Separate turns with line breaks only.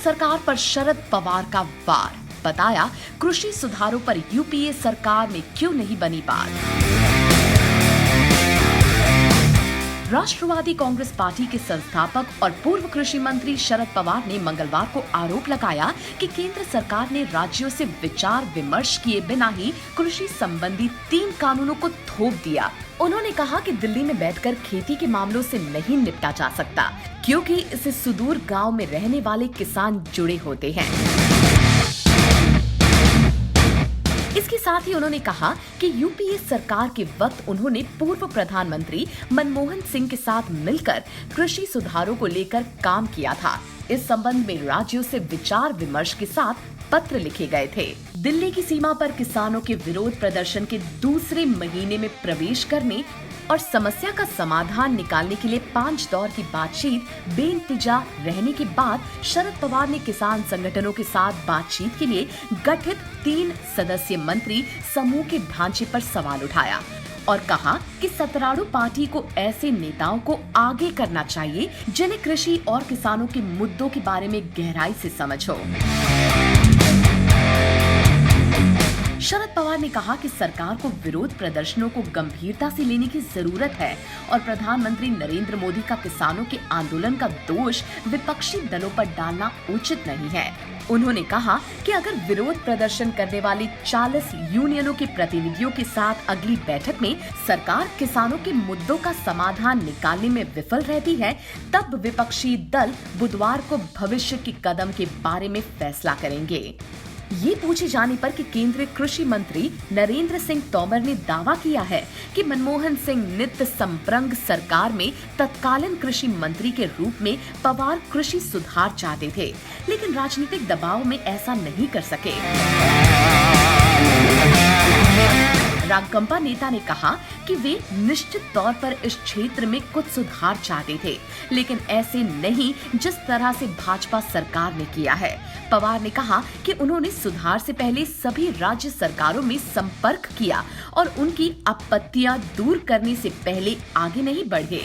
सरकार पर शरद पवार का वार, बताया कृषि सुधारों पर यूपीए सरकार में क्यों नहीं बनी बात। राष्ट्रवादी कांग्रेस पार्टी के संस्थापक और पूर्व कृषि मंत्री शरद पवार ने मंगलवार को आरोप लगाया कि केंद्र सरकार ने राज्यों से विचार विमर्श किए बिना ही कृषि संबंधी 3 कानूनों को थोप दिया। उन्होंने कहा कि दिल्ली में बैठकर खेती के मामलों से नहीं निपटा जा सकता, क्योंकि इससे सुदूर गांव में रहने वाले किसान जुड़े होते हैं। इसके साथ ही उन्होंने कहा कि यूपीए सरकार के वक्त उन्होंने पूर्व प्रधानमंत्री मनमोहन सिंह के साथ मिलकर कृषि सुधारों को लेकर काम किया था। इस संबंध में राज्यों से विचार विमर्श के साथ पत्र लिखे गए थे। दिल्ली की सीमा पर किसानों के विरोध प्रदर्शन के दूसरे महीने में प्रवेश करने और समस्या का समाधान निकालने के लिए 5 दौर की बातचीत बेनतीजा रहने के बाद शरद पवार ने किसान संगठनों के साथ बातचीत के लिए गठित 3 सदस्यीय मंत्री समूह के ढांचे पर सवाल उठाया और कहा कि सतराड़ू पार्टी को ऐसे नेताओं को आगे करना चाहिए जिन्हें कृषि और किसानों के मुद्दों के बारे में गहराई से समझ हो। शरद पवार ने कहा कि सरकार को विरोध प्रदर्शनों को गंभीरता से लेने की जरूरत है और प्रधानमंत्री नरेंद्र मोदी का किसानों के आंदोलन का दोष विपक्षी दलों पर डालना उचित नहीं है। उन्होंने कहा कि अगर विरोध प्रदर्शन करने वाली 40 यूनियनों के प्रतिनिधियों के साथ अगली बैठक में सरकार किसानों के मुद्दों का समाधान निकालने में विफल रहती है, तब विपक्षी दल बुधवार को भविष्य के कदम के बारे में फैसला करेंगे। ये पूछे जाने पर कि केंद्रीय कृषि मंत्री नरेंद्र सिंह तोमर ने दावा किया है कि मनमोहन सिंह नित्य संप्रंग सरकार में तत्कालीन कृषि मंत्री के रूप में पवार कृषि सुधार चाहते थे, लेकिन राजनीतिक दबाव में ऐसा नहीं कर सके। रामगंपा नेता ने कहा कि वे निश्चित तौर पर इस क्षेत्र में कुछ सुधार चाहते थे, लेकिन ऐसे नहीं जिस तरह से भाजपा सरकार ने किया है। पवार ने कहा कि उन्होंने सुधार से पहले सभी राज्य सरकारों में संपर्क किया और उनकी आपत्तियां दूर करने से पहले आगे नहीं बढ़े।